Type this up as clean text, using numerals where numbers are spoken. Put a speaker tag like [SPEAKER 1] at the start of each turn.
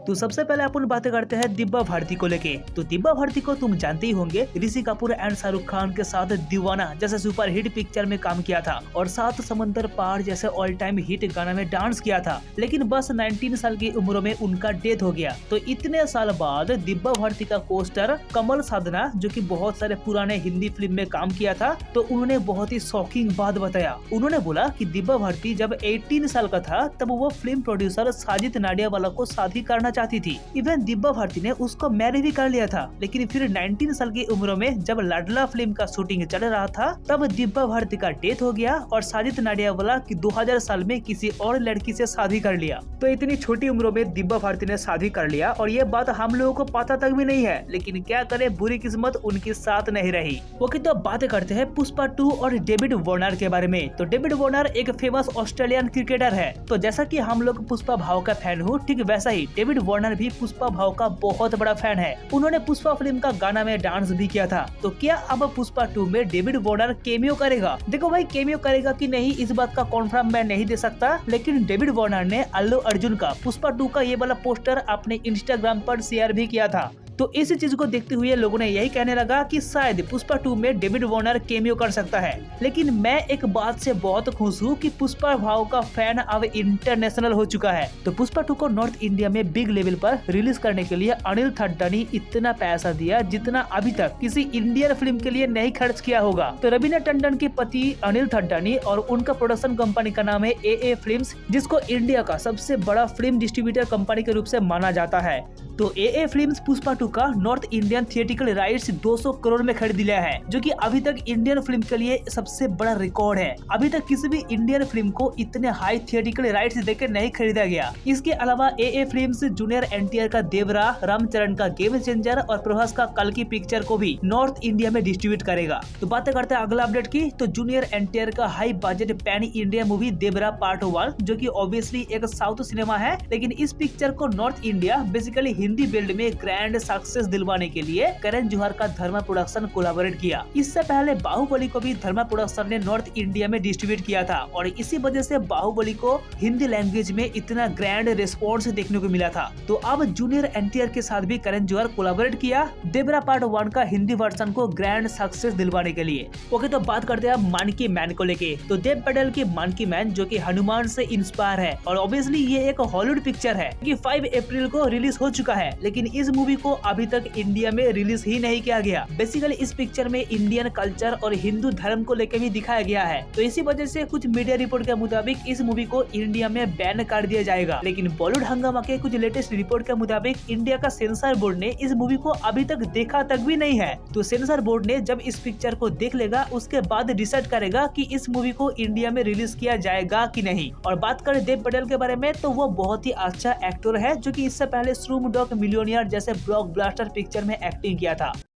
[SPEAKER 1] तो सबसे पहले अपन बातें करते हैं दिव्या भारती को लेके। तो दिव्या भारती को तुम जानते ही होंगे, ऋषि कपूर एंड शाहरुख खान के साथ दीवाना जैसे सुपर हिट पिक्चर में काम किया था और सात समंदर पार जैसे ऑल टाइम हिट गाना में डांस किया था। लेकिन बस 19 साल की उम्र में उनका डेथ हो गया। तो इतने साल बाद दिव्या भारती का कोस्टर कमल साधना, जो कि बहुत सारे पुराने हिंदी फिल्म में काम किया था, तो उन्होंने बहुत ही शॉकिंग बात बताया। उन्होंने बोला कि दिव्या भारती जब 18 साल का था तब वो फिल्म प्रोड्यूसर साजिद नाडियावाला को शादी करना चाहती थी। इवन दिव्या भारती ने उसको मैरी भी कर लिया था। लेकिन फिर 19 साल की उम्र में जब लाडला फिल्म का शूटिंग चल रहा था तब दिव्या भारती का डेथ हो गया और साजिद नाडियावाला की 2000 साल में किसी और लड़की से शादी कर लिया। तो इतनी छोटी उम्र में दिव्या भारती ने शादी कर लिया और ये बात हम लोगों को पता तक भी नहीं है। लेकिन क्या करे, बुरी किस्मत उनके साथ नहीं रही। ओके, तो बातें करते हैं पुष्पा 2 और डेविड वार्नर के बारे में। तो डेविड वार्नर एक फेमस ऑस्ट्रेलियन क्रिकेटर है। तो जैसा कि हम लोग पुष्पा भाव का फैन हो, ठीक वैसा ही डेविड वार्नर भी पुष्पा भाव का बहुत बड़ा फैन है। उन्होंने पुष्पा फिल्म का गाना में डांस भी किया था। तो क्या अब पुष्पा 2 में डेविड वार्नर कैमियो करेगा? देखो भाई, कैमियो करेगा कि नहीं इस बात का कॉन्फर्म मैं नहीं दे सकता, लेकिन डेविड वार्नर ने अल्लू अर्जुन का पुष्पा 2 का ये वाला पोस्टर अपने इंस्टाग्राम पर शेयर भी किया था। तो इस चीज को देखते हुए लोगों ने यही कहने लगा कि शायद पुष्पा 2 में डेविड वार्नर कैमियो कर सकता है। लेकिन मैं एक बात से बहुत खुश हूँ कि पुष्पा भाव का फैन अब इंटरनेशनल हो चुका है। तो पुष्पा 2 को नॉर्थ इंडिया में बिग लेवल पर रिलीज करने के लिए अनिल थड्डा ने इतना पैसा दिया जितना अभी तक किसी इंडियन फिल्म के लिए नहीं खर्च किया होगा। तो रवीना टंडन के पति अनिल थड्डा ने और उनका प्रोडक्शन कंपनी का नाम है AA फिल्म्स, जिसको इंडिया का सबसे बड़ा फिल्म डिस्ट्रीब्यूटर कंपनी के रूप से माना जाता है। तो AA फिल्म्स पुष्पा 2 का north Indian theatrical rights 200 crore में खरीद लिया है, जो कि अभी तक इंडियन फिल्म के लिए सबसे बड़ा रिकॉर्ड है। अभी तक किसी भी इंडियन फिल्म को इतने हाई थिएटिकल राइट्स देकर नहीं खरीदा गया। इसके अलावा AA फिल्म्स जूनियर NTR का देवरा, रामचरण का गेम चेंजर और प्रभास का कल की पिक्चर को भी नॉर्थ इंडिया में डिस्ट्रीब्यूट करेगा। तो बातें करते हैं अगला अपडेट की। तो जूनियर NTR का high budget pan India movie Devara part 1, जो कि ऑब्वियसली एक साउथ सिनेमा है, लेकिन इस पिक्चर को north India basically Hindi build में ग्रैंड सक्सेस दिलवाने के लिए करण जौहर का धर्मा प्रोडक्शन कोलैबोरेट किया। इससे पहले बाहुबली को भी धर्मा प्रोडक्शन ने नॉर्थ इंडिया में डिस्ट्रीब्यूट किया था और इसी वजह से बाहुबली को हिंदी लैंग्वेज में इतना ग्रैंड रिस्पॉन्स देखने को मिला था। तो अब जूनियर NTR के साथ भी करण जौहर कोलैबोरेट किया देवरा पार्ट 1 का हिंदी वर्जन को ग्रैंड सक्सेस दिलवाने के लिए। ओके, तो बात करते हैं मंकी मैन को लेके। तो देव पटेल की मंकी मैन, जो कि हनुमान से इंस्पायर है और ऑब्वियसली ये एक हॉलीवुड पिक्चर है कि 5 अप्रैल को रिलीज हो चुका है, लेकिन इस मूवी को अभी तक इंडिया में रिलीज ही नहीं किया गया। बेसिकली इस पिक्चर में इंडियन कल्चर और हिंदू धर्म को लेकर भी दिखाया गया है। तो इसी वजह से कुछ मीडिया रिपोर्ट के मुताबिक इस मूवी को इंडिया में बैन कर दिया जाएगा। लेकिन बॉलीवुड हंगामा के कुछ लेटेस्ट रिपोर्ट के मुताबिक इंडिया का सेंसर बोर्ड ने इस मूवी को अभी तक देखा तक भी नहीं है। तो सेंसर बोर्ड ने जब इस पिक्चर को देख लेगा उसके बाद डिसाइड करेगा कि इस मूवी को इंडिया में रिलीज किया जाएगा कि नहीं। और बात करें देव पटेल के बारे में, तो वो बहुत ही अच्छा एक्टर है, जो कि इससे पहले स्लूम डॉग मिलियनियर जैसे ब्लॉकबस्टर पिक्चर में एक्टिंग किया था।